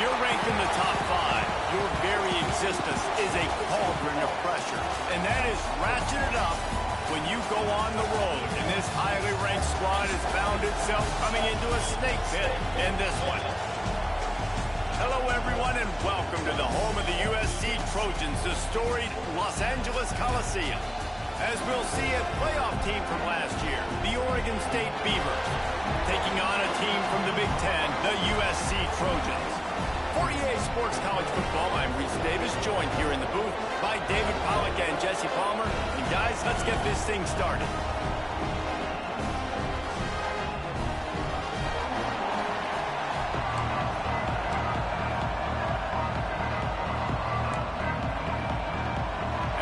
you're ranked in the top 5, your very existence is a cauldron of pressure. And that is ratcheted up when you go on the road. And this highly ranked squad has found itself coming into a snake pit in this one. Hello, everyone, and welcome to the home of the USC Trojans, the storied Los Angeles Coliseum. As we'll see, a playoff team from last year, the Oregon State Beavers, taking on a team from the Big Ten, the USC Trojans. For EA Sports College Football, I'm Reese Davis, joined here in the booth by David Pollack and Jesse Palmer. And guys, let's get this thing started.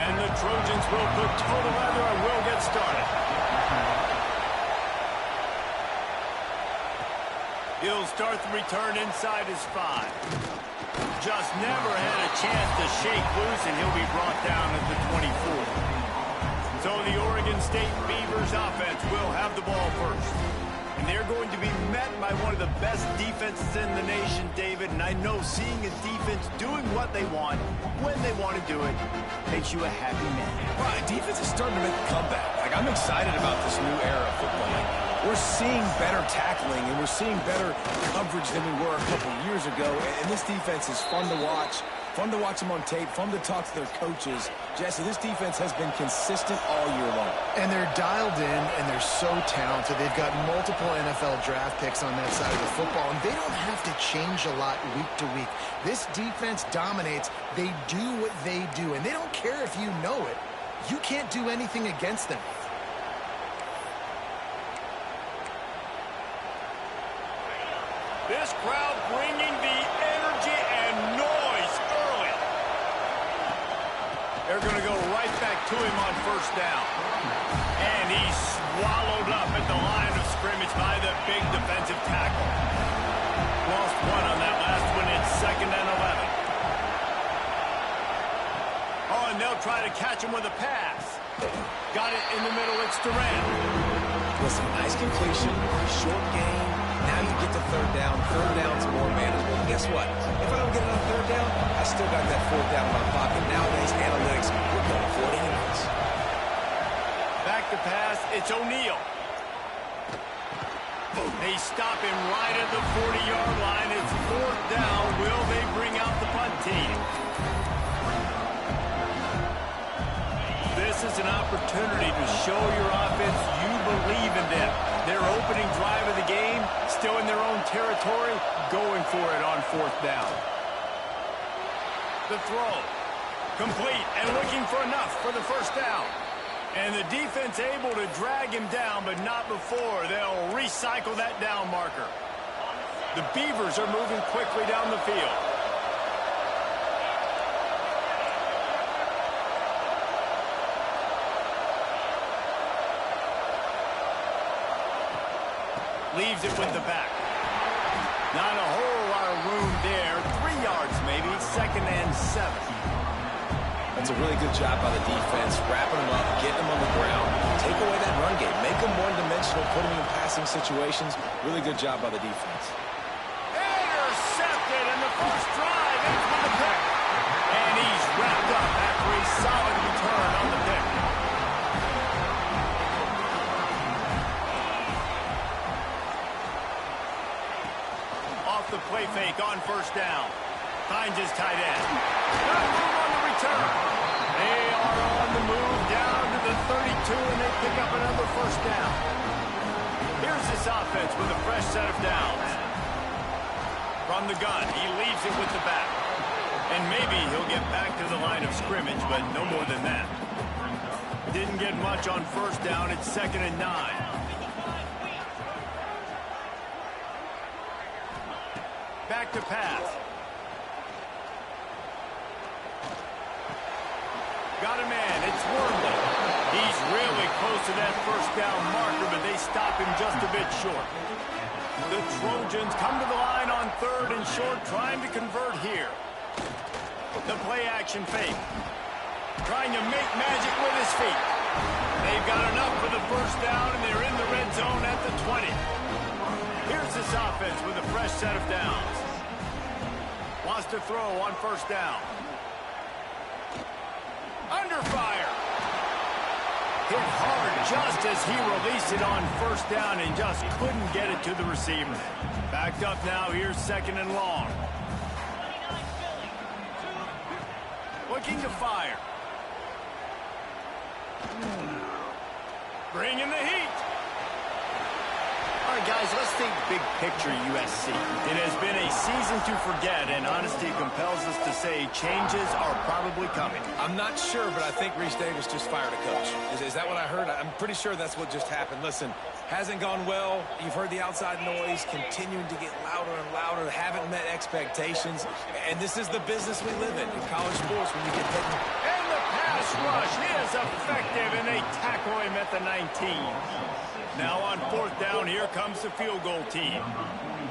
And the Trojans will put total leather and will get started. He'll start the return inside his 5. Just never had a chance to shake loose, and he'll be brought down at the 24. So the Oregon State Beavers offense will have the ball first. And they're going to be met by one of the best defenses in the nation, David. And I know seeing a defense doing what they want, when they want to do it, makes you a happy man. Right, defense is starting to make a comeback. I'm excited about this new era of football. We're seeing better tackling, and we're seeing better coverage than we were a couple years ago. And this defense is fun to watch. Fun to watch them on tape, fun to talk to their coaches. Jesse, this defense has been consistent all year long. And they're dialed in, and they're so talented. They've got multiple NFL draft picks on that side of the football, and they don't have to change a lot week to week. This defense dominates. They do what they do, and they don't care if you know it. You can't do anything against them. This crowd bringing the energy and noise early. They're going to go right back to him on first down. And he's swallowed up at the line of scrimmage by the big defensive tackle. Lost one on that last one. It's 2nd and 11. Oh, and they'll try to catch him with a pass. Got it in the middle. It's Durant. Listen, nice completion, short game. Now you get to third down. Third down's more manageable. And guess what? If I don't get it on third down, I still got that 4th down in my pocket. Nowadays, analytics, we're going for it anyways. Back to pass. It's O'Neal. They stop him right at the 40-yard line. It's 4th down. Will they bring out the punt team? This is an opportunity to show your offense you believe in them. Their opening drive of the game, still in their own territory, going for it on 4th down. The throw, complete, and looking for enough for the first down. And the defense able to drag him down, but not before they'll recycle that down marker. The Beavers are moving quickly down the field. Leaves it with the back. Not a whole lot of room there. 3 yards maybe. 2nd and 7. That's a really good job by the defense. Wrapping them up, getting them on the ground. Take away that run game. Make them one-dimensional, put them in passing situations. Really good job by the defense. Intercepted in the first drive. Ends with the pick. And he's wrapped up after a solid return on the pick. The play fake on first down. Finds his tight end. Got room on the return. They are on the move down to the 32, and they pick up another first down. Here's this offense with a fresh set of downs. From the gun, he leaves it with the back. And maybe he'll get back to the line of scrimmage, but no more than that. Didn't get much on first down. It's 2nd and 9. Back to pass. Got a man. It's Wormley. He's really close to that first down marker, but they stop him just a bit short. The Trojans come to the line on 3rd and short, trying to convert here. The play action fake. Trying to make magic with his feet. They've got enough for the first down, and they're in the red zone at the 20. Here's this offense with a fresh set of downs. Wants to throw on first down. Under fire. Hit hard just as he released it on first down and just couldn't get it to the receiver. Backed up now. Here's second and long. Looking to fire. Bringing the heat. All right, guys, let's think big picture USC. It has been a season to forget, and honesty compels us to say changes are probably coming. I'm not sure, but I think Reese Davis just fired a coach. Is that what I heard? I'm pretty sure that's what just happened. Listen, hasn't gone well. You've heard the outside noise continuing to get louder and louder. Haven't met expectations. And this is the business we live in college sports when you get hit. And the pass rush is effective, and they tackle him at the 19. Now on fourth down, here comes the field goal team.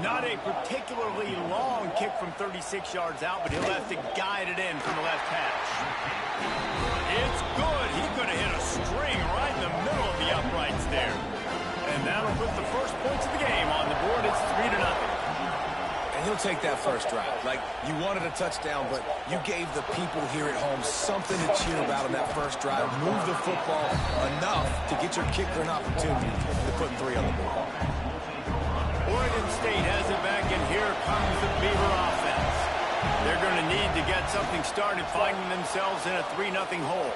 Not a particularly long kick from 36 yards out, but he'll have to guide it in from the left hash. It's good. He could have hit a string right in the middle of the uprights there. And that'll put the first points of the game on the board. It's 3-0. And he'll take that first drive. Like, you wanted a touchdown, but you gave the people here at home something to cheer about on that first drive. Move the football enough to get your kicker an opportunity to put 3 on the board. Oregon State has it back, and here comes the Beaver offense. They're going to need to get something started, finding themselves in a 3-0 hole.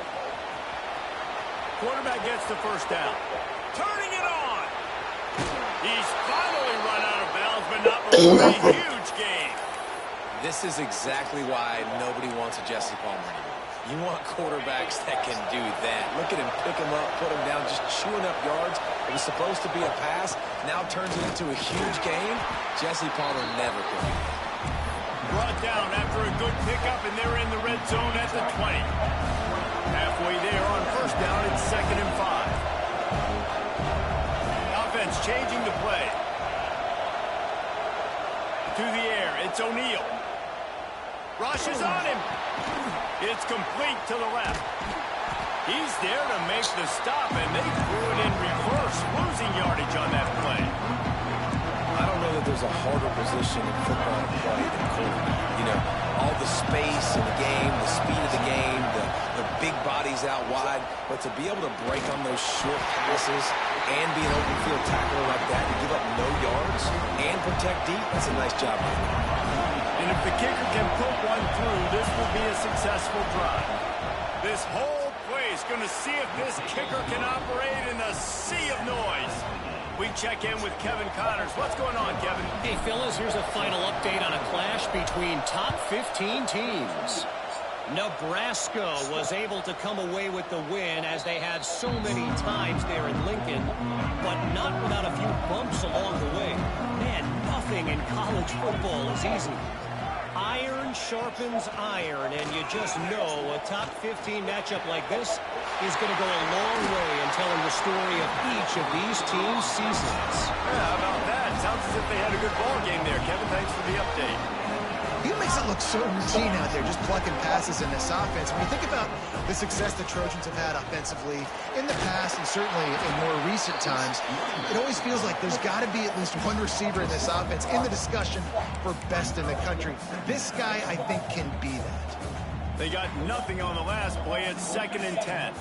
Quarterback gets the first down. Turning it on. He's finally run out of bounds, but not before a huge gain. This is exactly why nobody wants a Jesse Palmer anymore. You want quarterbacks that can do that. Look at him, pick him up, put him down, just chewing up yards. It was supposed to be a pass, now turns it into a huge gain. Jesse Palmer never could do that. Brought down after a good pickup, and they're in the red zone at the 20. Halfway there on first down, it's 2nd and 5. Offense changing the play. To the air, it's O'Neal. Rushes on him. It's complete to the left. He's there to make the stop, and they threw it in reverse, losing yardage on that play. I don't know that there's a harder position in football to play than quarterback. You know, all the space in the game, the speed of the game, the big bodies out wide. But to be able to break on those short passes and be an open field tackler like that and give up no yards and protect deep, that's a nice job. And if the kicker can put one through, this will be a successful drive. This whole play is going to see if this kicker can operate in the sea of noise. We check in with Kevin Connors. What's going on, Kevin? Hey, fellas, here's a final update on a clash between top 15 teams. Nebraska was able to come away with the win as they had so many times there in Lincoln, but not without a few bumps along the way. Man, nothing in college football is easy. Iron sharpens iron, and you just know a top 15 matchup like this is going to go a long way in telling the story of each of these teams' seasons. Yeah, how about that? Sounds as if they had a good ball game there. Kevin, thanks for the update. He makes it look so routine out there, just plucking passes in this offense. When you think about the success the Trojans have had offensively in the past and certainly in more recent times, it always feels like there's got to be at least one receiver in this offense in the discussion for best in the country. This guy, I think, can be that. They got nothing on the last play. It's 2nd and 10.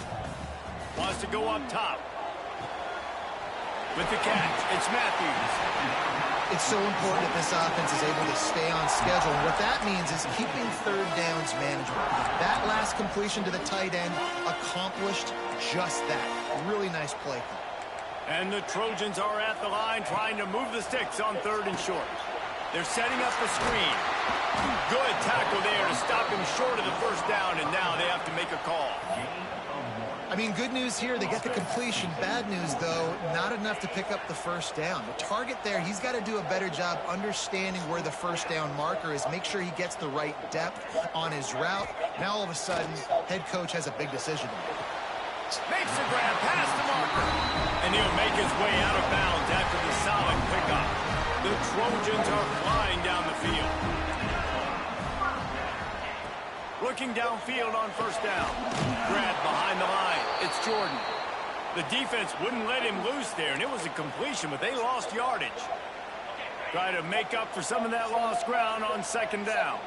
Wants to go up top. With the catch, it's Matthews. It's so important that this offense is able to stay on schedule. And what that means is keeping third downs manageable. That last completion to the tight end accomplished just that. Really nice play call. And the Trojans are at the line trying to move the sticks on 3rd and short. They're setting up the screen. Good tackle there to stop him short of the first down, and now they have to make a call. I mean, good news here, they get the completion. Bad news, though, not enough to pick up the first down. The target there, he's got to do a better job understanding where the first down marker is, make sure he gets the right depth on his route. Now, all of a sudden, head coach has a big decision to make. Makes the grab past the marker, and he'll make his way out of bounds after the solid pickup. The Trojans are flying down the field. Looking downfield on first down. Grab behind the line. It's Jordan. The defense wouldn't let him loose there, and it was a completion, but they lost yardage. Try to make up for some of that lost ground on 2nd down.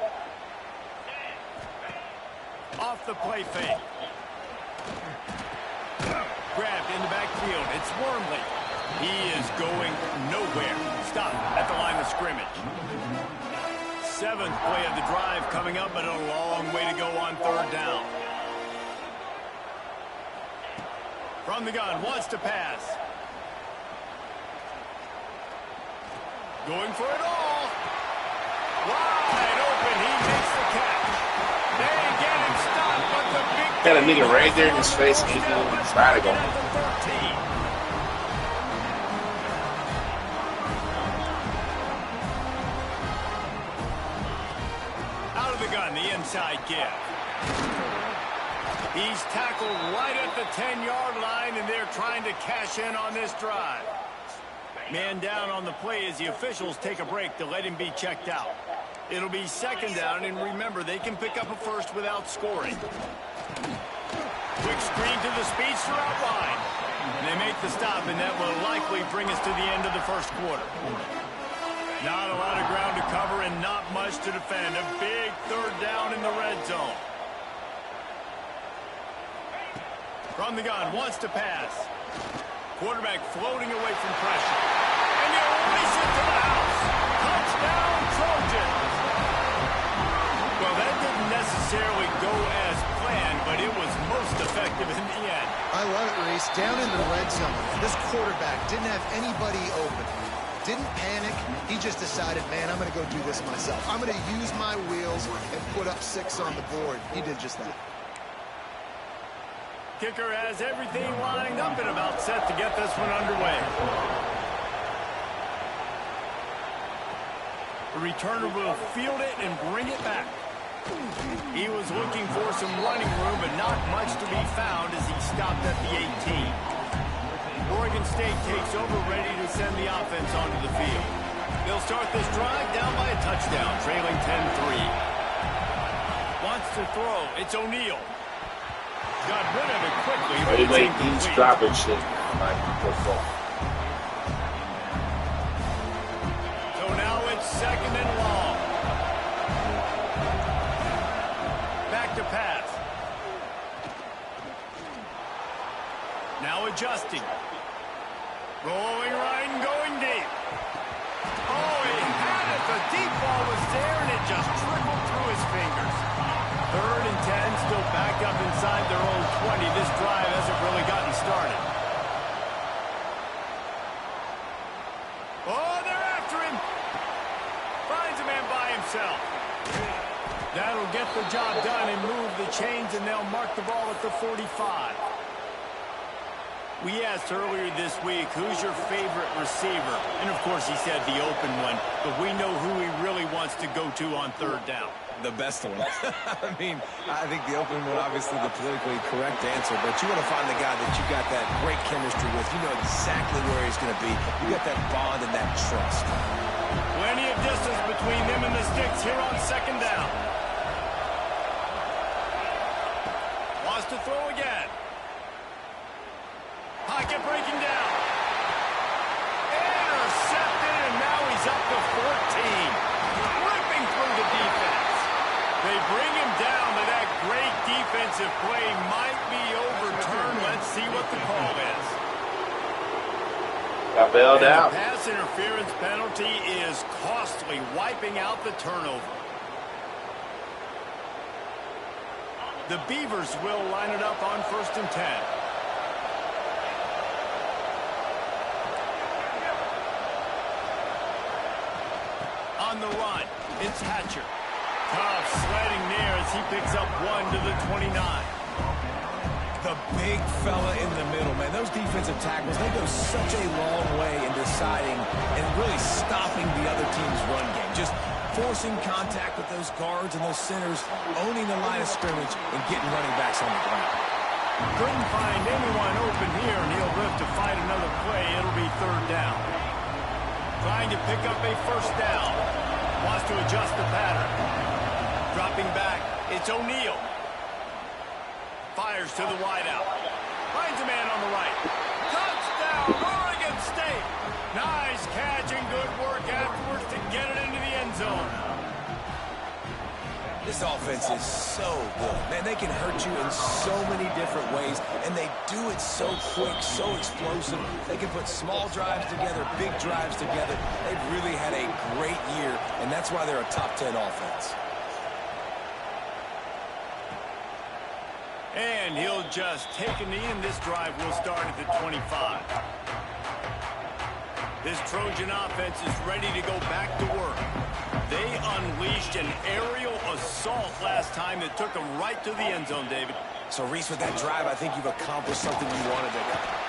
Off the play fake. Grabbed in the backfield. It's Wormley. He is going nowhere. Stop at the line of scrimmage. 7th play of the drive coming up, but a long way to go on 3rd down. From the gun, wants to pass. Going for it all. Wide open, he makes the catch. They get him stopped, but the big... Got a nigga right there in his face, and he's going to try to go. Out of the gun, the inside give. He's tackled right at the 10-yard line, and they're trying to cash in on this drive. Man down on the play as the officials take a break to let him be checked out. It'll be 2nd down, and remember, they can pick up a first without scoring. Quick screen to the speedster out wide. And they make the stop, and that will likely bring us to the end of the 1st quarter. Not a lot of ground to cover and not much to defend. A big 3rd down in the red zone. From the gun, wants to pass. Quarterback floating away from pressure. And you release it to the house. Touchdown, Trojans. Well, that didn't necessarily go as planned, but it was most effective in the end. I love it, Reese. Down in the red zone, this quarterback didn't have anybody open. Didn't panic. He just decided, man, I'm going to go do this myself. I'm going to use my wheels and put up 6 on the board. He did just that. Kicker has everything lined up and about set to get this one underway. The returner will field it and bring it back. He was looking for some running room, but not much to be found as he stopped at the 18. Oregon State takes over, ready to send the offense onto the field. They'll start this drive down by a touchdown, trailing 10-3. Wants to throw. It's O'Neal. Got rid of it quickly, but They make these dropping shit like football. So now it's 2nd and long. Back to pass. Now adjusting. Rolling right and going deep. Oh, he had it. The deep ball was there, and it just trickled through his fingers. 3rd and 10, still back up inside their own 20. This drive hasn't really gotten started. Oh, they're after him. Finds a man by himself. That'll get the job done and move the chains, and they'll mark the ball at the 45. We asked earlier this week, who's your favorite receiver? And, of course, he said the open one, but we know who he really wants to go to on 3rd down. The best one. I mean, I think the open one, obviously the politically correct answer, but you want to find the guy that you got that great chemistry with. You know exactly where he's going to be. You got that bond and that trust. Plenty of distance between them and the sticks here on 2nd down. Wants to throw again. Pocket breaking down. Intercepted, and now he's up to 14. Ripping through the defense. They bring him down, but that great defensive play might be overturned. Let's see what the call is. Got bailed out. The pass interference penalty is costly, wiping out the turnover. The Beavers will line it up on 1st and 10. On the run, it's Hatcher. Tough sledding near as he picks up 1 to the 29. The big fella in the middle, man. Those defensive tackles, they go such a long way in deciding and really stopping the other team's run game. Just forcing contact with those guards and those centers, owning the line of scrimmage, and getting running backs on the ground. Couldn't find anyone open here, and he'll live to fight another play. It'll be 3rd down. Trying to pick up a 1st down. Wants to adjust the pattern. Dropping back, it's O'Neal. Fires to the wideout. Finds a man on the right. Touchdown, Oregon State. Nice catch and good work afterwards to get it into the end zone. This offense is so good. Man, they can hurt you in so many different ways, and they do it so quick, so explosive. They can put small drives together, big drives together. They've really had a great year, and that's why they're a top 10 offense. And he'll just take a knee, and this drive will start at the 25. This Trojan offense is ready to go back to work. They unleashed an aerial assault last time that took them right to the end zone, David. So, Reese, with that drive, I think you've accomplished something you wanted to.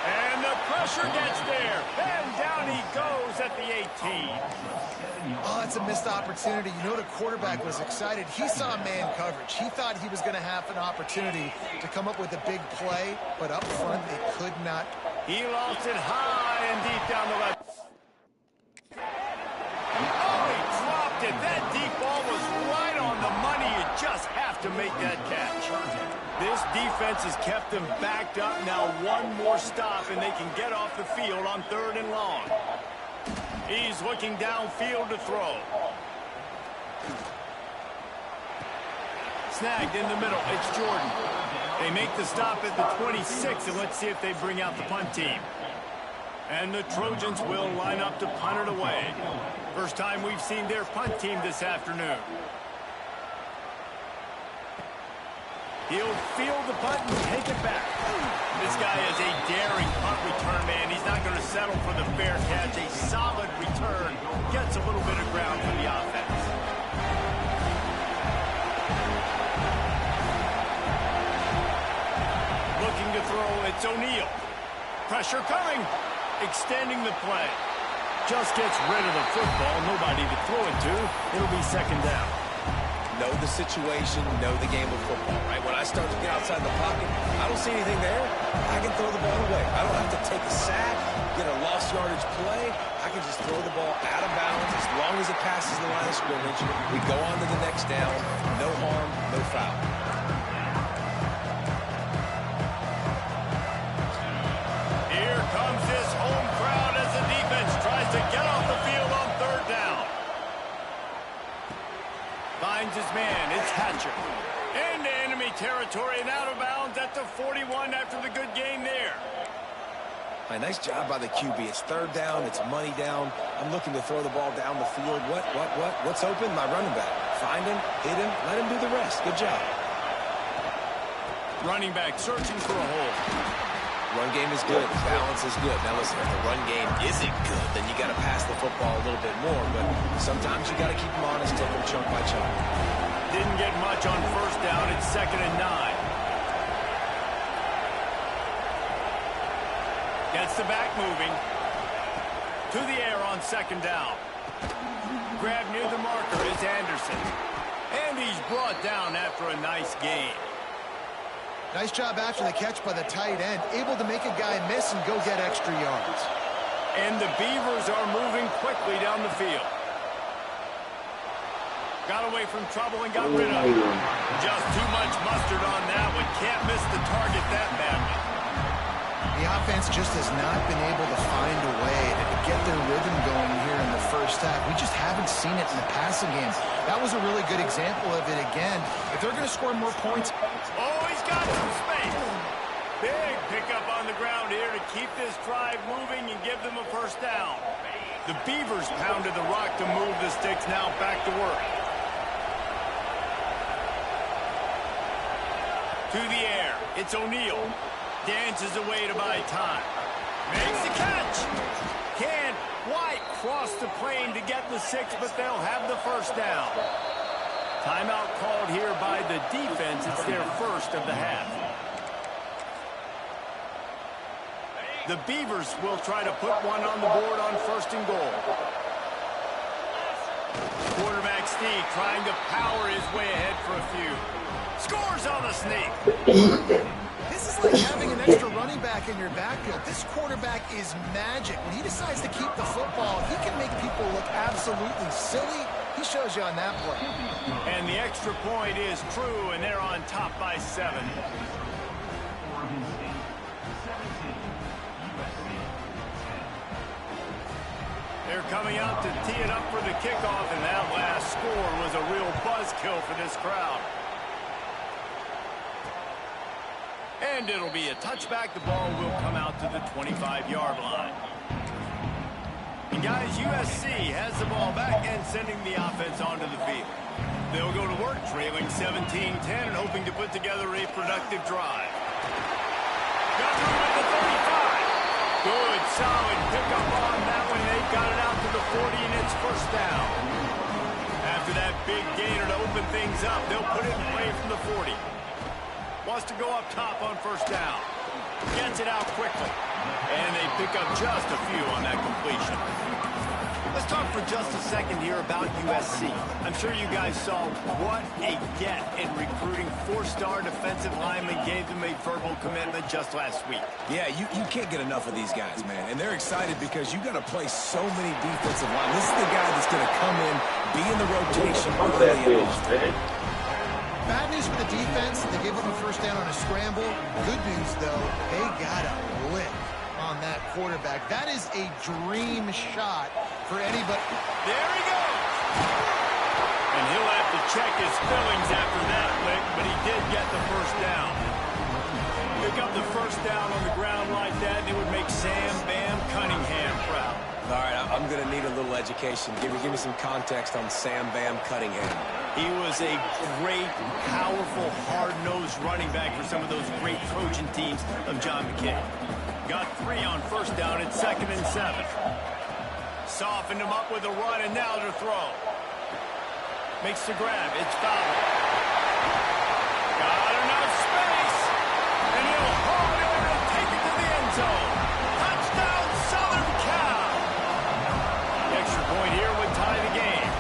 And the pressure gets there. And down he goes at the 18. Oh, it's a missed opportunity. You know the quarterback was excited. He saw man coverage. He thought he was going to have an opportunity to come up with a big play, but up front they could not. He lost it high and deep down the left. Oh, he dropped it. That deep ball was right on the money. You just have to make that catch. This defense has kept them backed up. Now one more stop, and they can get off the field on 3rd and long. He's looking downfield to throw. Snagged in the middle. It's Jordan. They make the stop at the 26, and let's see if they bring out the punt team. And the Trojans will line up to punt it away. First time we've seen their punt team this afternoon. He'll field the punt and take it back. This guy is a daring punt return man. He's not going to settle for the fair catch. A solid return. Gets a little bit of ground for the offense. Looking to throw, it's O'Neal. Pressure coming. Extending the play. Just gets rid of the football. Nobody to throw it to. It'll be 2nd down. Know the situation, know the game of football, right? When I start to get outside the pocket, I don't see anything there. I can throw the ball away. I don't have to take a sack, get a lost yardage play. I can just throw the ball out of bounds as long as it passes the line of scrimmage. We go on to the next down. No harm, no foul. Here comes this home crowd as the defense tries to get off the field on 3rd down. Finds his man. It's Hatcher. Into enemy territory and out of bounds at the 41 after the good game there. Right, nice job by the QB. It's 3rd down. It's money down. I'm looking to throw the ball down the field. What's open? My running back. Find him, hit him, let him do the rest. Good job. Running back searching for a hole. Run game is good. Balance is good. Now listen, if the run game isn't good, then you got to pass the football a little bit more. But sometimes you got to keep them honest, take them chunk by chunk. Didn't get much on 1st down. It's 2nd and 9. Gets the back moving. To the air on 2nd down. Grab near the marker is Anderson. And he's brought down after a nice gain. Nice job after the catch by the tight end. Able to make a guy miss and go get extra yards. And the Beavers are moving quickly down the field. Got away from trouble and got rid of it. Just too much mustard on that one. Can't miss the target that badly. The offense just has not been able to find a way to get their rhythm going here in the 1st half. We just haven't seen it in the passing game. That was a really good example of it again. If they're going to score more points. Oh, he's got some space. Big pickup on the ground here to keep this drive moving and give them a 1st down. The Beavers pounded the rock to move the sticks. Now back to work. To the air. It's O'Neal. Dances away to buy time. Makes the catch. Can't quite cross the plane to get the 6, but they'll have the 1st down. Timeout called here by the defense. It's their 1st of the half. The Beavers will try to put one on the board on 1st and goal. Quarterback Steve trying to power his way ahead for a few. Scores on the sneak. This is like having an extra running back in your backfield. This quarterback is magic. When he decides to keep the football, he can make people look absolutely silly. He shows you on that play. And the extra point is true, and they're on top by 7. They're coming out to tee it up for the kickoff, and that last score was a real buzzkill for this crowd. And it'll be a touchback. The ball will come out to the 25-yard line. And guys, USC has the ball back and sending the offense onto the field. They'll go to work trailing 17-10 and hoping to put together a productive drive. Got through at the 35. Good, solid pickup on that one. They got it out to the 40, and it's first down. After that big gainer to open things up, they'll put it in play from the 40. Wants to go up top on first down. Gets it out quickly. And they pick up just a few on that completion. Let's talk for just a second here about USC. I'm sure you guys saw what a get in recruiting. 4-star defensive lineman gave them a verbal commitment just last week. Yeah, you can't get enough of these guys, man. And they're excited because you got to play so many defensive line. This is the guy that's going to come in, be in the rotation early on. Bad news for the defense. They gave up a first down on a scramble. Good news, though, they got a lick on that quarterback. That is a dream shot for anybody. There he goes. And he'll have to check his fillings after that lick, but he did get the first down. Pick up the first down on the ground like that, and it would make Sam Bam Cunningham proud. All right, I'm going to need a little education. Give me some context on Sam Bam Cunningham. He was a great, powerful, hard-nosed running back for some of those great Trojan teams of John McKay. Got 3 on first down at 2nd and 7. Softened him up with a run, and now to throw. Makes the grab. It's fouled. Got enough space. And he'll haul it over and take it to the end zone. Touchdown, Southern Cal. The extra point here would tie the game.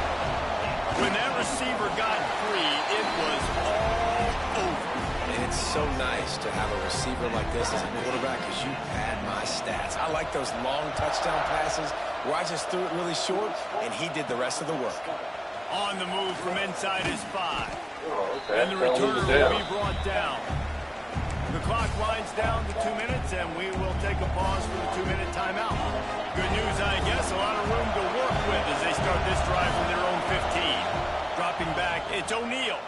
When that receiver got free, it was all over. And it's so nice to have a receiver like this as a quarterback because you pad my stats. I like those long touchdown passes where I just threw it really short, and he did the rest of the work. On the move from inside his 5. Oh, okay. And the returner will be brought down. The clock winds down to 2 minutes, and we will take a pause for the 2-minute timeout. Good news, I guess, a lot of room to work with as they start this drive from their own 15. Dropping back, it's O'Neal.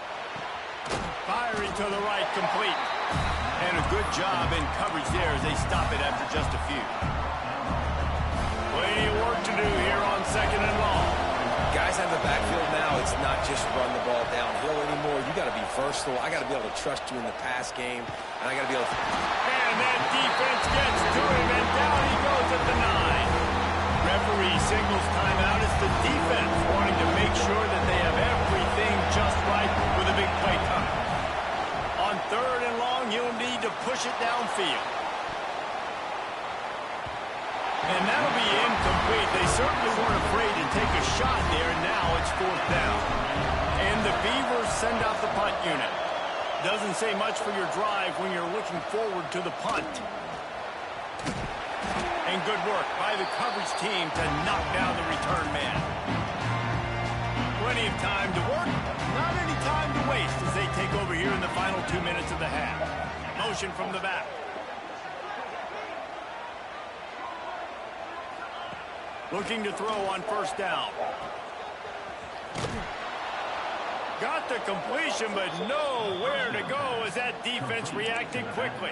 Firing to the right, complete. And a good job in coverage there as they stop it after just a few. Plenty of work to do here on 2nd and long. Guys have the backfield now. It's not just run the ball downhill anymore. You got to be versatile. I got to be able to trust you in the pass game, and I got to be able to... And that defense gets to him, and down he goes at the 9. Referee signals timeout. It's the defense wanting to make sure that they have everything just right with a big play coming. On 3rd and long, you'll need to push it downfield. And that'll be incomplete. They certainly weren't afraid to take a shot there, and now it's 4th down. And the Beavers send out the punt unit. Doesn't say much for your drive when you're looking forward to the punt. And good work by the coverage team to knock down the return man. Plenty of time to work, not any time to waste as they take over here in the final 2 minutes of the half. Motion from the back. Looking to throw on first down. Got the completion, but nowhere to go as that defense reacted quickly.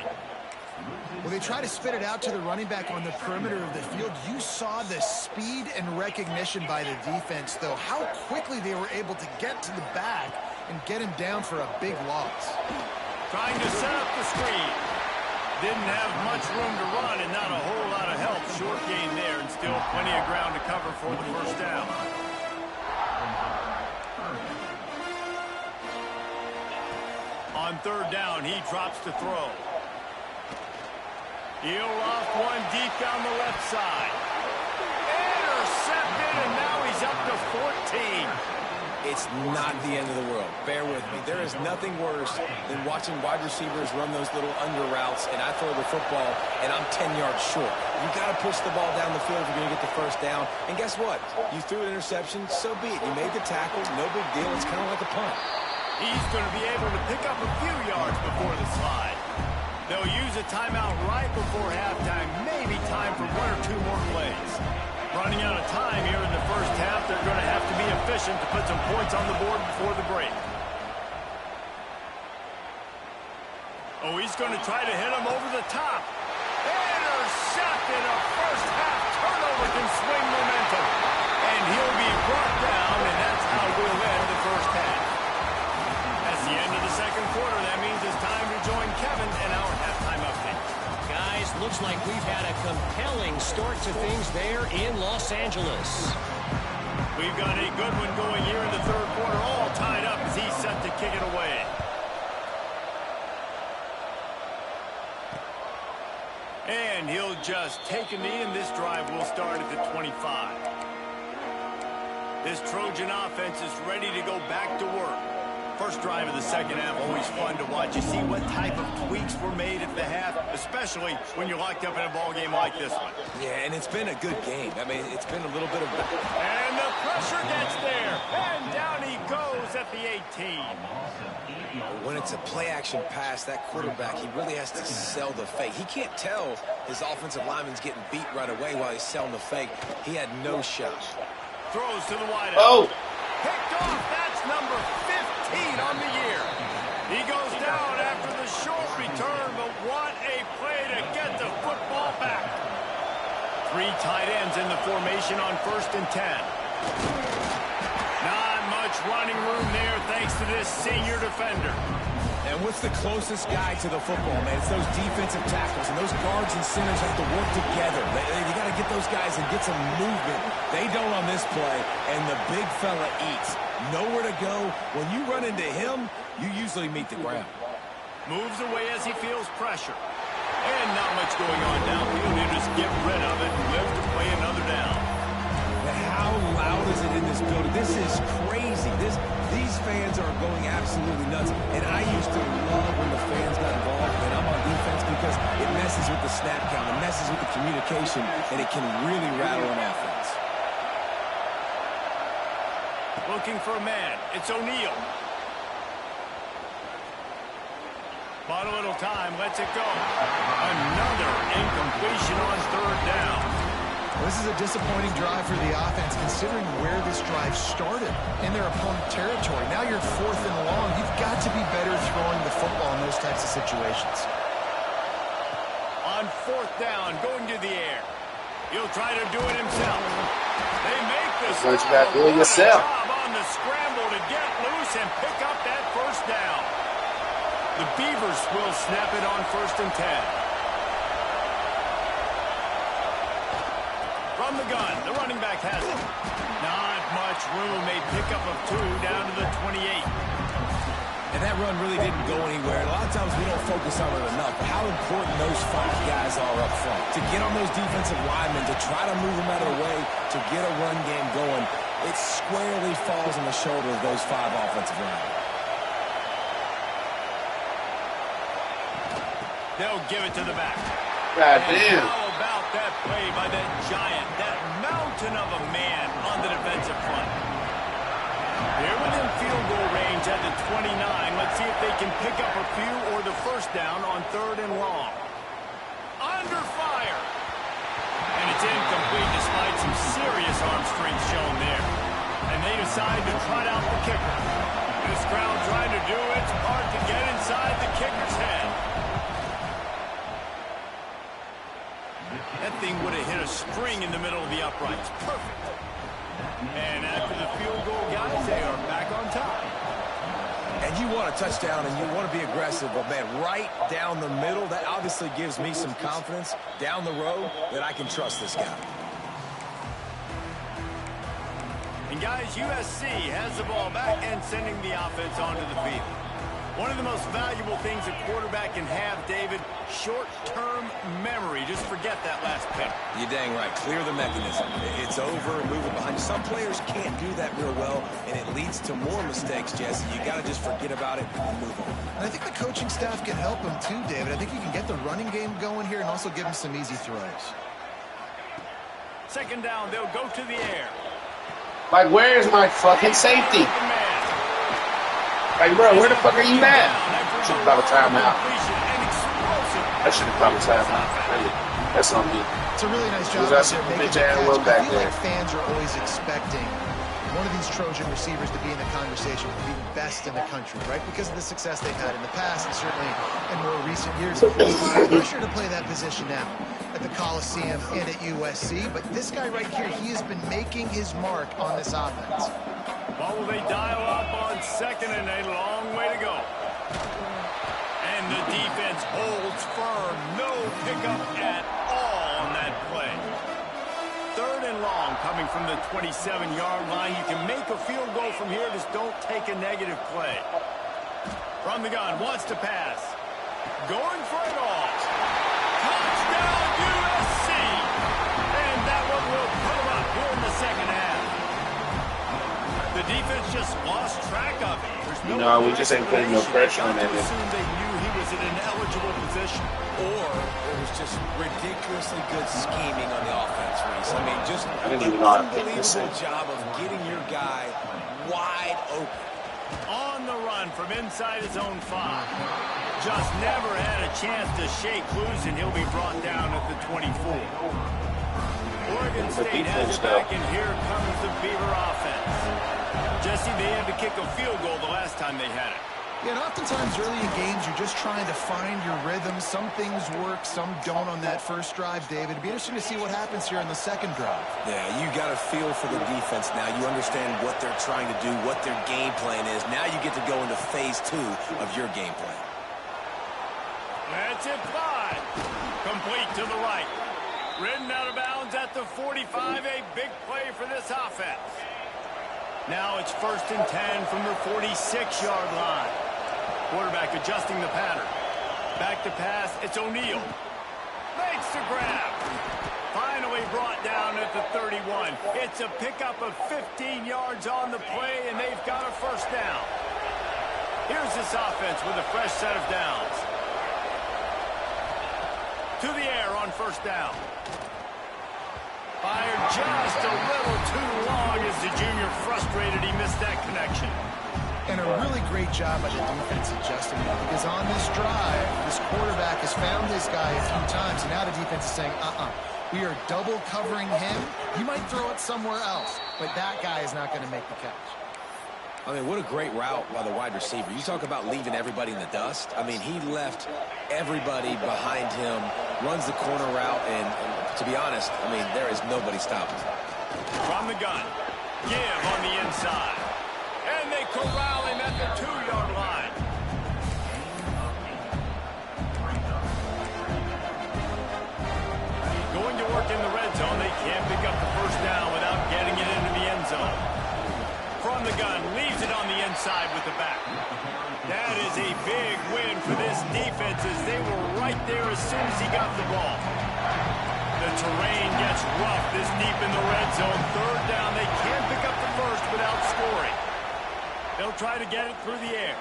Well, they try to spit it out to the running back on the perimeter of the field. You saw the speed and recognition by the defense, though. How quickly they were able to get to the back and get him down for a big loss. Trying to set up the screen. Didn't have much room to run and not a whole lot of help. Short gain there and still plenty of ground to cover for the first down. On 3rd down, he drops to throw. He'll loft one deep down the left side. Intercepted, and now he's up to 14. It's not the end of the world. Bear with me. There is nothing worse than watching wide receivers run those little under routes, and I throw the football, and I'm 10 yards short. You got to push the ball down the field if you're going to get the first down. And guess what? You threw an interception, so be it. You made the tackle, no big deal. It's kind of like a punt. He's going to be able to pick up a few yards before the slide. They'll use a timeout right before halftime. Maybe time for 1 or 2 more plays. Running out of time here in the first half. They're going to have to be efficient to put some points on the board before the break. Oh, he's going to try to hit him over the top. Intercepted. A first half turnover can swing momentum. And he'll be brought down, and that's how we'll end the first half. That's the end of the second quarter. That means it's time to join Kevin in our halftime update. Guys, looks like we've had a compelling start to things there in Los Angeles. We've got a good one going here in the third quarter, all tied up as he's set to kick it away. And he'll just take a knee, and this drive will start at the 25. This Trojan offense is ready to go back to work. First drive of the second half, always fun to watch. You see what type of tweaks were made at the half, especially when you're locked up in a ball game like this one. Yeah, and it's been a good game. I mean, it's been a little bit of... And the pressure gets there, and down he goes at the 18. When it's a play-action pass, that quarterback, he really has to sell the fake. He can't tell his offensive lineman's getting beat right away while he's selling the fake. He had no shot. Throws to the wideout. Oh! Picked off. That's number 15 on the year. He goes down after the short return, but what a play to get the football back. Three tight ends in the formation on 1st and 10. Not much running room there thanks to this senior defender. And what's the closest guy to the football, man? It's those defensive tackles, and those guards and centers have to work together. You got to get those guys and get some movement. They don't on this play, and the big fella eats. Nowhere to go. When you run into him, you usually meet the ground. Moves away as he feels pressure. And not much going on downfield. You just get rid of it and live to play another down. But how loud is it in this building? This is crazy. These fans are going absolutely nuts. And I used to love when the fans got involved when I'm on defense because it messes with the snap count. It messes with the communication, and it can really rattle an offense. Looking for a man. It's O'Neal. Bought a little time. Lets it go. Another incompletion on 3rd down. This is a disappointing drive for the offense, considering where this drive started in their opponent territory. Now you're 4th and long. You've got to be better throwing the football in those types of situations. On 4th down, going to the air. He'll try to do it himself. They make this What you got to do it yourself. job on the scramble to get loose and pick up that 1st down. The Beavers will snap it on 1st and 10. From the gun, the running back has it. Not much room. A pickup of 2 down to the 28. And that run really didn't go anywhere. A lot of times we don't focus on it enough. But how important those 5 guys are up front. To get on those defensive linemen, to try to move them out of the way, to get a run game going, it squarely falls on the shoulder of those 5 offensive linemen. They'll give it to the back. God And damn. how about that play by that giant, that mountain of a man on the defensive front? They're within field goal range at the 29. Let's see if they can pick up a few or the 1st down on 3rd and long. Under fire. And it's incomplete despite some serious arm strength shown there. And they decide to trot out the kicker. This crowd trying to do its part to get inside the kicker's head. That thing would have hit a string in the middle of the uprights. Perfect. And after the field goal, guys, they are back on top. And you want a touchdown and you want to be aggressive, but man, right down the middle, that obviously gives me some confidence down the road that I can trust this guy. And guys, USC has the ball back and sending the offense onto the field. One of the most valuable things a quarterback can have, David, short-term memory. Just forget that last pick. You're dang right. Clear the mechanism. It's over and moving behind you. Some players can't do that real well, and it leads to more mistakes, Jesse. You got to just forget about it and move on. And I think the coaching staff can help him too, David. I think you can get the running game going here and also give him some easy throws. 2nd down, they'll go to the air. Like, where's my fucking safety? Like, bro, where the fuck are you at? Should have called a timeout. I should have called a timeout. Really. That's on me. It's a really nice job. That's a bitch and Will back there. Like fans are always expecting one of these Trojan receivers to be in the conversation for being best in the country, right? Because of the success they've had in the past and certainly in more recent years. There's a lot of pressure to play that position now at the Coliseum and at USC. But this guy right here, he has been making his mark on this offense. Well, will they dial up on second and a long way to go? And the defense holds firm. No pickup at all on that play. Third and long coming from the 27-yard line. You can make a field goal from here. Just don't take a negative play. From the gun, wants to pass. Going for it all. Touchdown USC. And that one will put him up here in the second half. The defense just lost track of it. No, we just ain't putting no pressure on that. They knew he was in an eligible position. Or it was just ridiculously good scheming on the offense, Reese. I mean, just an unbelievable job of getting your guy wide open. On the run from inside his own 5. Just never had a chance to shake loose, and he'll be brought down at the 24. Oregon State has it back, and here comes the Beaver offense. Jesse, they had to kick a field goal the last time they had it. Yeah, and oftentimes early in games, you're just trying to find your rhythm. Some things work, some don't on that first drive, David. It'd be interesting to see what happens here in the second drive. Yeah, you got a feel for the defense now. You understand what they're trying to do, what their game plan is. Now you get to go into phase 2 of your game plan. That's it, 5. Complete to the right. Ridden out of bounds at the 45. A big play for this offense. Now it's 1st and 10 from the 46-yard line. Quarterback adjusting the pattern. Back to pass. It's O'Neal. Makes the grab. Finally brought down at the 31. It's a pickup of 15 yards on the play, and they've got a first down. Here's this offense with a fresh set of downs. To the air on first down. Fired just a little too long as the junior frustrated. He missed that connection. And a really great job by the defense adjusting it, because on this drive, this quarterback has found his guy a few times, and now the defense is saying, we are double covering him. He might throw it somewhere else, but that guy is not going to make the catch. I mean, what a great route by the wide receiver. You talk about leaving everybody in the dust. I mean, he left everybody behind him, runs the corner route, and to be honest, I mean, there is nobody stopping him. From the gun, give on the inside. And they corral him at the 2-yard line. Going to work in the red zone. They can't pick up the first down without getting it into the end zone. From the gun, leaves it on the inside with the back. That is a big win for this defense, as they were right there as soon as he got the ball. The terrain gets rough this deep in the red zone. Third down, they can't pick up the first without scoring. They'll try to get it through the air.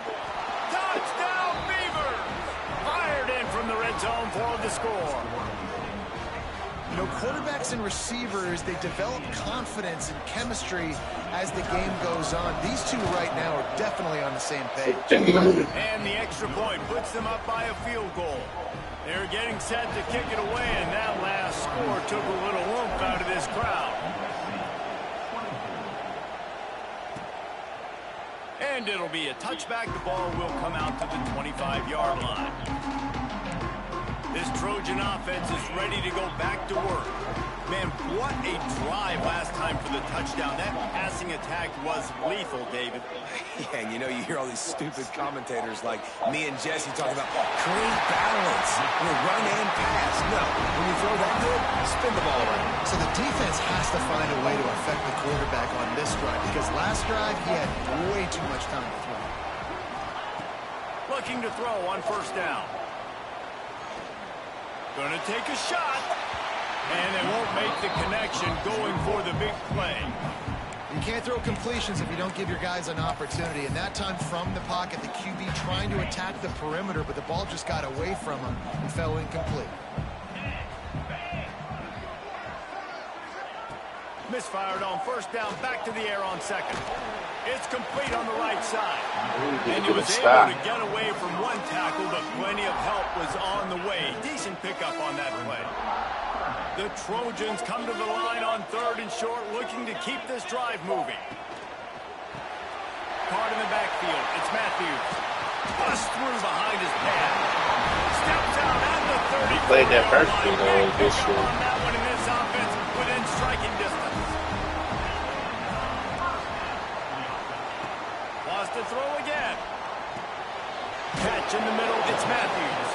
Touchdown, Beavers! Fired in from the red zone for the score. You know, quarterbacks and receivers, they develop confidence and chemistry as the game goes on. These two right now are definitely on the same page. And the extra point puts them up by a field goal. They're getting set to kick it away, and that last score took a little oomph out of this crowd. And it'll be a touchback. The ball will come out to the 25-yard line. This Trojan offense is ready to go back to work. Man, what a drive last time for the touchdown. That passing attack was lethal, David. Yeah, and you know, you hear all these stupid commentators like me and Jesse talking about clean balance, run and pass. No, when you throw that good, spin the ball around. So the defense has to find a way to affect the quarterback on this drive, because last drive he had way too much time to throw. Looking to throw on first down. Going to take a shot. And they won't make the connection, going for the big play. You can't throw completions if you don't give your guys an opportunity. And that time from the pocket, the QB trying to attack the perimeter, but the ball just got away from him and fell incomplete. Misfired on first down, back to the air on second. It's complete on the right side. And he was able to get away from one tackle, but plenty of help was on the way. Decent pickup on that play. The Trojans come to the line on 3rd and short, looking to keep this drive moving. Caught in the backfield. It's Matthews. Bust through behind his pad. Steps out at the 30. He played that perfectly, though, this year. On that one in this offense within striking distance. Wants to throw again. Catch in the middle. It's Matthews.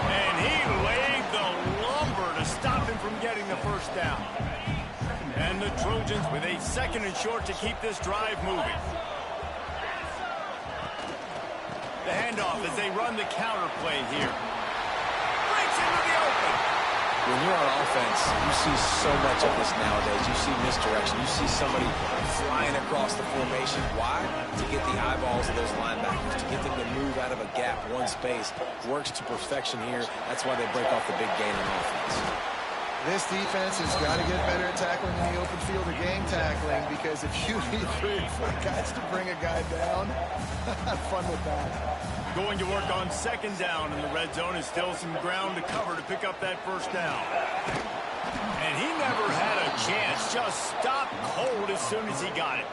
And he laid the lumber to stop him from getting the first down. And the Trojans with a 2nd and short to keep this drive moving. The handoff as they run the counter play here. Breaks into the open. When you're on offense, you see so much of this nowadays. You see misdirection. You see somebody flying across the formation. Why? To get the eyeballs of those linebackers, to get them to move out of a gap, one space. Works to perfection here. That's why they break off the big gain on offense. This defense has got to get better at tackling in the open field or game tackling, because if you need 3 or 4 guys to bring a guy down, have fun with that. Going to work on 2nd down in the red zone is still some ground to cover to pick up that first down. And he never had a chance, just stopped cold as soon as he got it.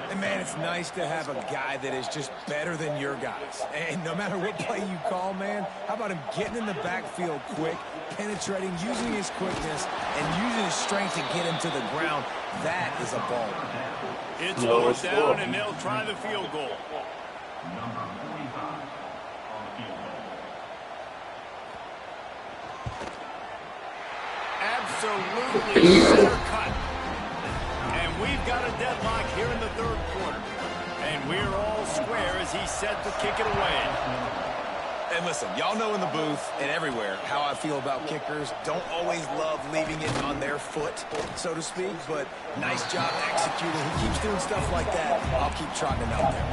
And, man, it's nice to have a guy that is just better than your guys. And no matter what play you call, man, how about him getting in the backfield quick, penetrating, using his quickness, and using his strength to get him to the ground? That is a ball. It's 4th down, and they'll try the field goal. Absolutely center cut. And we've got a deadlock here in the 3rd quarter. And we're all square as he's set to kick it away. And listen, y'all know in the booth and everywhere how I feel about kickers. Don't always love leaving it on their foot, so to speak, but nice job executing. He keeps doing stuff like that. I'll keep trotting him out there.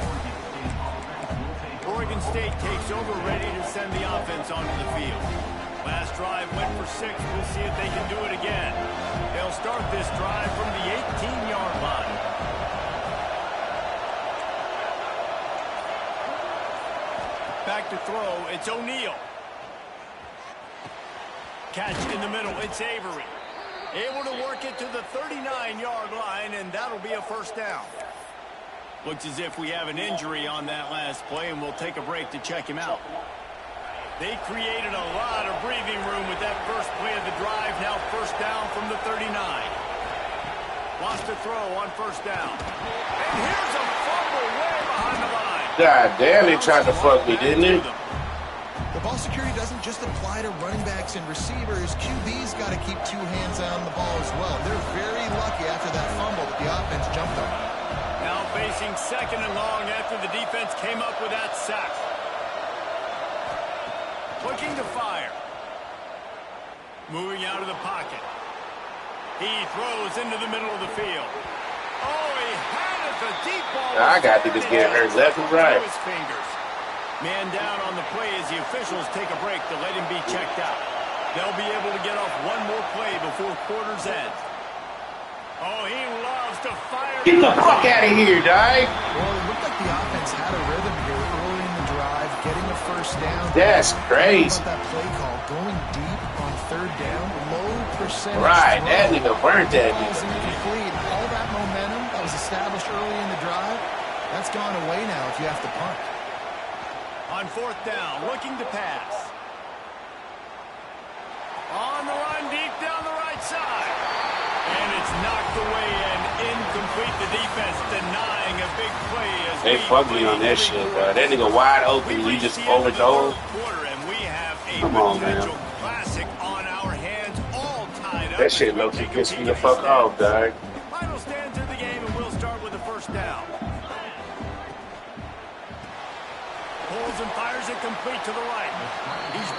Oregon State takes over, ready to send the offense onto the field. Last drive went for 6. We'll see if they can do it again. They'll start this drive from the 18-yard line. Back to throw, it's O'Neal. Catch in the middle, it's Avery. Able to work it to the 39-yard line, and that'll be a first down. Looks as if we have an injury on that last play, and we'll take a break to check him out. They created a lot of breathing room with that first play of the drive. Now first down from the 39. Wants to throw on first down. And here's a fumble way behind the line. God damn, they tried to fuck me, didn't they? The ball security doesn't just apply to running backs and receivers. QB's got to keep 2 hands on the ball as well. They're very lucky after that fumble that the offense jumped on. Now facing 2nd and long after the defense came up with that sack. Looking to fire. Moving out of the pocket. He throws into the middle of the field. Oh, he had it. The deep ball. I got to just get hurt left and right. His fingers. Man down on the play as the officials take a break to let him be checked out. They'll be able to get off one more play before quarter's end. Oh, he loves to fire. Get the fuck out of here, dog. Well, it looked like the offense had a rhythm here early in the drive, getting a first down. That's crazy. That play call, going deep on 3rd down, low percentage. Right, that nigga burnt that Ball's nigga. incomplete. All that momentum that was established early in the drive, that's gone away now if you have to punt. On 4th down, looking to pass. On the run, deep down the right side. And it's knocked away and incomplete. The defense denying a big play. As They fucked me on that shit, bro. That nigga wide open, you just overdose. Come on, man. Classic on our hands, all tied up. That shit low-key pissed me the fuck off, dog. Final stands of the game, and we'll start with the first down. Pulls and fires it complete to the right.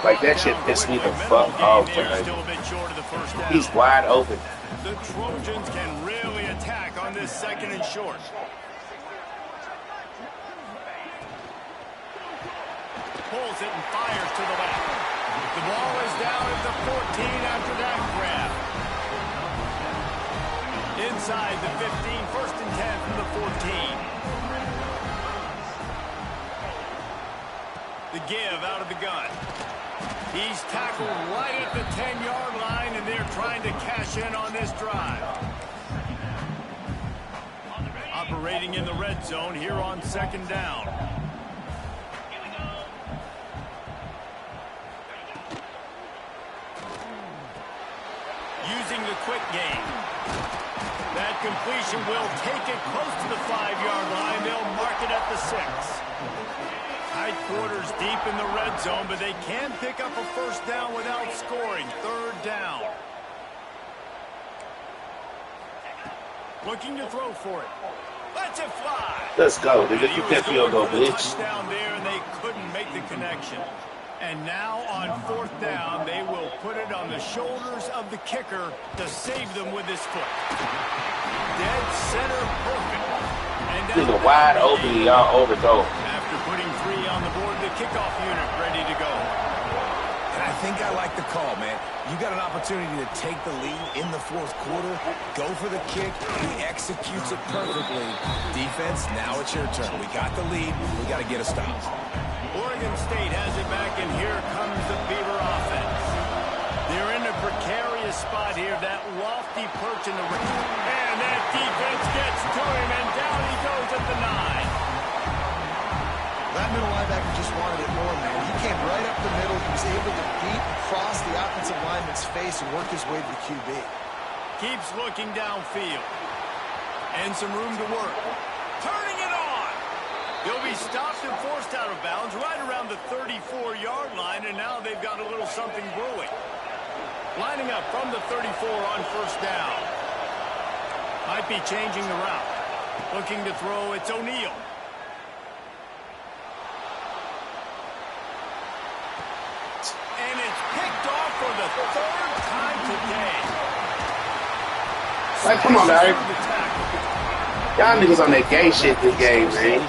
Like, that shit pissed me the fuck off, dog. Still a bit short of the first down. He's wide open. The Trojans can really attack on this 2nd and short. Pulls it and fires to the left. The ball is down at the 14 after that grab. Inside the 15, 1st and 10 from the 14. The give out of the gun. He's tackled right at the 10-yard line, and they're trying to cash in on this drive. Operating in the red zone here on 2nd down. Using the quick game. That completion will take it close to the 5-yard line. They'll mark it at the 6. Tight quarters deep in the red zone, but they can pick up a first down without scoring. 3rd down. Looking to throw for it. Let's it fly. Let's go. They get that field goal, bitch. Touchdown there, and they couldn't make the connection. And now on 4th down, they will put it on the shoulders of the kicker to save them with his foot. Dead center perfect. And this is a wide open, y'all overthrow. After putting 3 on the board, the kickoff unit ready to go. And I think I like the call, man. You got an opportunity to take the lead in the 4th quarter. Go for the kick. He executes it perfectly. Defense, now it's your turn. We got the lead. We got to get a stop. Oregon State has it back, and here comes the Beaver offense. They're in a precarious spot here. That lofty perch in the ring. And that defense gets to him, and down he goes at the 9. That middle linebacker just wanted it more, man. He came right up the middle. He was able to beat and cross the offensive lineman's face and work his way to the QB. Keeps looking downfield. And some room to work. Turning it on. He'll be stopped and forced out of bounds right around the 34-yard line, and now they've got a little something brewing. Lining up from the 34 on 1st down. Might be changing the route. Looking to throw, it's O'Neal. And it's picked off for the 3rd time today. Like, come on, Larry. Y'all niggas on that gay shit this game, man.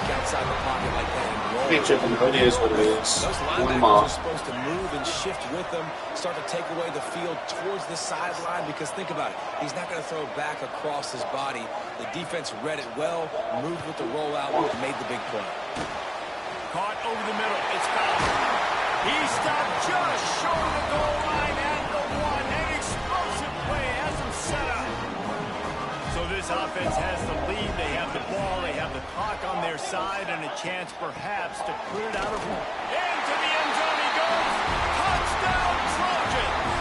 Big tripping, but it is what it is. Those linebackers are supposed to move and shift with them, start to take away the field towards the sideline, because think about it. He's not going to throw back across his body. The defense read it well, moved with the rollout, and made the big play. Caught over the middle. It's fouled. He stopped just short of the goal line at the 1. An explosive play has him set up. So this offense has the lead. They have the ball. They have the clock on their side and a chance perhaps to clear it out of room. Into the end zone he goes. Touchdown, Trojans.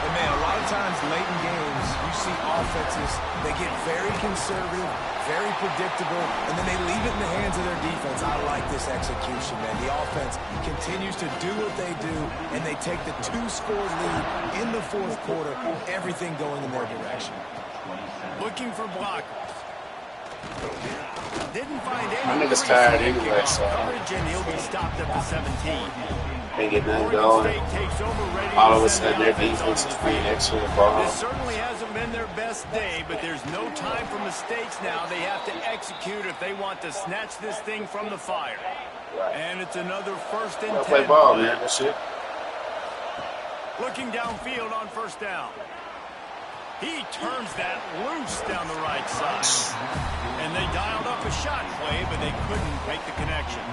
And man, a lot of times late in games, you see offenses, they get very conservative, very predictable, and then they leave it in the hands of their defense. I like this execution, man. The offense continues to do what they do, and they take the 2-score lead in the 4th quarter, everything going in their direction. Looking for blockers. Didn't find any. My nigga's tired anyway, so coverage, and he'll be stopped at the 17. they get nothing going. All of a sudden, their defense is playing excellent ball. This certainly hasn't been their best day, but there's no time for mistakes now. They have to execute if they want to snatch this thing from the fire. And it's another 1st and 10. Play ball, man. That's it. Looking downfield on 1st down. He turns that loose down the right side. And they dialed up a shot play, but they couldn't make the connection.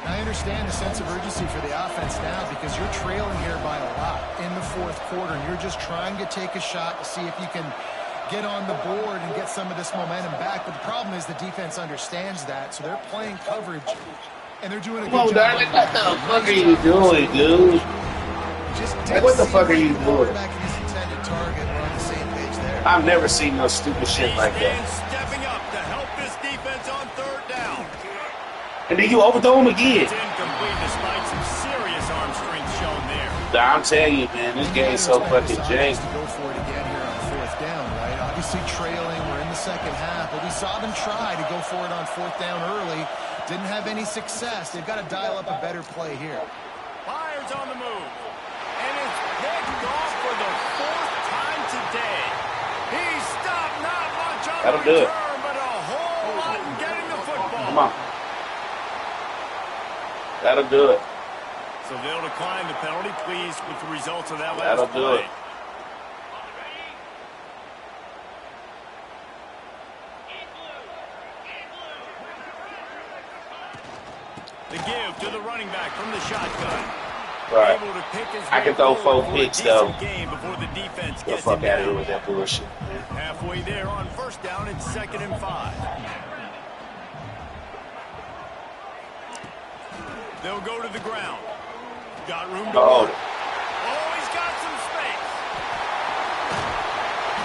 I understand the sense of urgency for the offense now, because you're trailing here by a lot in the 4th quarter, and you're just trying to take a shot to see if you can get on the board and get some of this momentum back. But the problem is the defense understands that, so they're playing coverage, and they're doing a good job. Darling, what the fuck are you doing, dude? Like, what the fuck are you doing? I've never seen no stupid shit like that. Stepping up to help this defense on 3rd down. And then you overthrow him again. It's incomplete despite some serious arm strength shown there. I'm telling you, man, this game's so fucking jank. To go for it again here on 4th down, right? Obviously trailing. We're in the 2nd half, but we saw them try to go for it on 4th down early. Didn't have any success. They've got to dial up a better play here. Fires on the move. And it's picked off for the 4th time today. He's stopped not much on That'll the do it. return, but a whole lot in getting the football. Come on. That'll do it. So they'll decline the penalty. Pleased with the results of that last That'll play. do it. The give to the running back from the shotgun. Right. Able to pick his I way can throw forward 4 for a picks, decent though. game before the defense The gets fuck him out of here down. with that bullshit. Halfway there on first down, it's 2nd and 5. They'll go to the ground. Got room to work. Oh, he's got some space.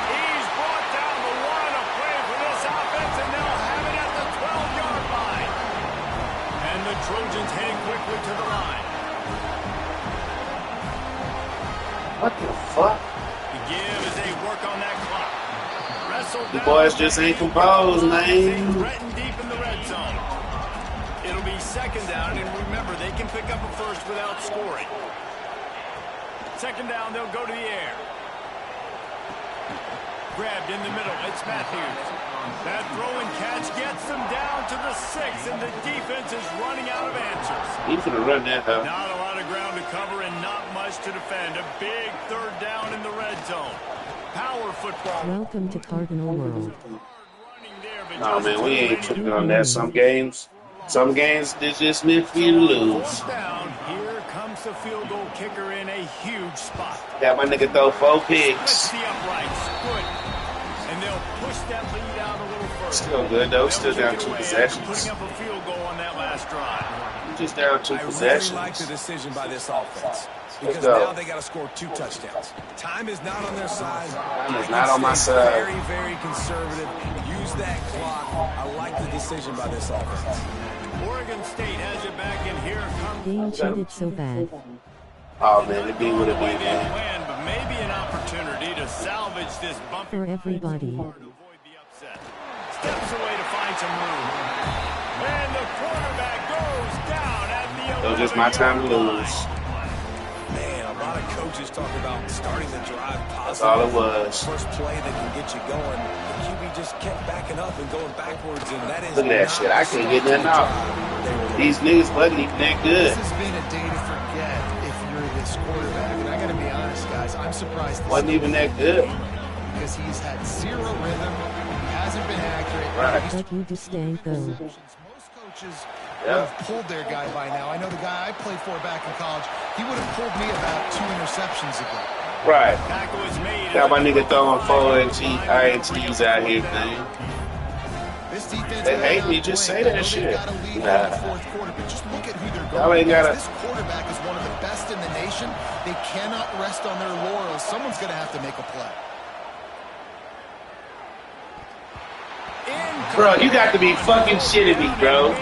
He's brought down the line of play for this offense, and they'll have it at the 12-yard line. And the Trojans heading quickly to the line. What the fuck? The give as they work on that clock. Wrestled The down boys just ain't composed, man. Threatened deep in the red zone. It'll be 2nd down, and remember, they can pick up a first without scoring. 2nd down, they'll go to the air. Grabbed in the middle, it's Matthews. That throw and catch gets them down to the 6, and the defense is running out of answers. He's gonna run that, huh? Not a lot of ground to cover and not much to defend. A big 3rd down in the red zone. Power football. Welcome to Cardinal World. Nah, man, we ain't tripping on that. Some games they just meant for you to lose. 4th down, here comes the field goal kicker in a huge spot. Got my nigga throw 4 Splits picks. the uprights. Good. And they'll push that lead out a little further. Still good, though. Still They'll down kick it 2 away after possessions. putting up a field goal on that last drive. Just down 2 I really possessions. like the decision by this offense. Because go. now they got to score 2 touchdowns. Time is not on their side. Time is not on my side. Very, very conservative. Use that clock. I like the decision by this offense. Oregon State has it back, and here comes Game cheated so bad. Oh, man, it be what it the be, way they man. win, but maybe an opportunity to salvage this bumpy For ride everybody. to avoid the upset. Steps away to find some room. And the quarterback goes down at the 11-yard line. So just my time to lose. Man, a lot of coaches talk about starting the drive positive. That's all it was. First play that can get you going. The QB just kept backing up and going backwards, and that is Look at that not shit. I can't get nothing out. They were These niggas wasn't even that good. This has been a day to forget if you're this quarterback. And I got to be honest, guys, I'm surprised this Wasn't even that good. because he's had 0 rhythm. He hasn't been accurate. Right. He's But you do stank though. Most coaches would have pulled their guy by now. I know the guy I played for back in college, he would have pulled me about 2 interceptions ago. Right. Tackle is made. Got my nigga throwing 4 INTs out here, man. This defense They hate me, just say that shit. Got a lead Nah. in the 4th quarter, but just look at who they're Y'all going ain't gotta- against. This quarterback is one of the best in the nation. They cannot rest on their laurels. Someone's going to have to make a play. Bro, you got to be fucking shitting me, bro.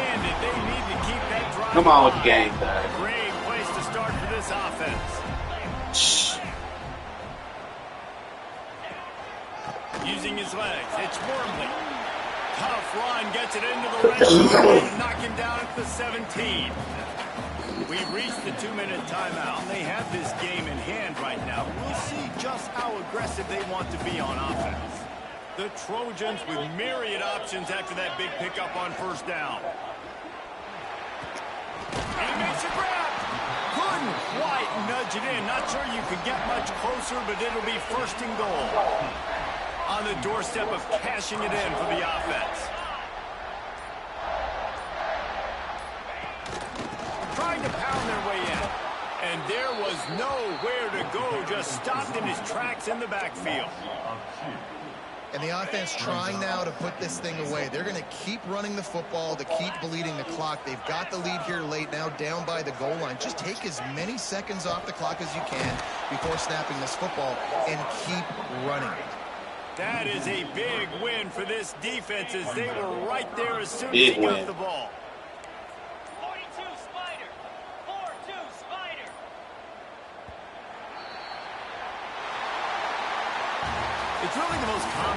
Come on with the game, dog. Great place to start for this offense. Shh. Using his legs, it's Wormley. Tough run, gets it into the red zone, knock him down at the 17. We've reached the 2-minute timeout, and they have this game in hand right now. We'll see just how aggressive they want to be on offense. The Trojans with myriad options after that big pickup on first down. And he makes a grab. Couldn't quite nudge it in. Not sure you could get much closer, but it'll be 1st and goal. On the doorstep of cashing it in for the offense. Trying to pound their way in. And there was nowhere to go. Just stopped in his tracks in the backfield. And the offense trying now to put this thing away. They're going to keep running the football, to keep bleeding the clock. They've got the lead here late, now down by the goal line. Just take as many seconds off the clock as you can before snapping this football and keep running. That is a big win for this defense as they were right there as soon as Big he got win. the ball. 42 Spider. 4-2 Spider. It's really the most common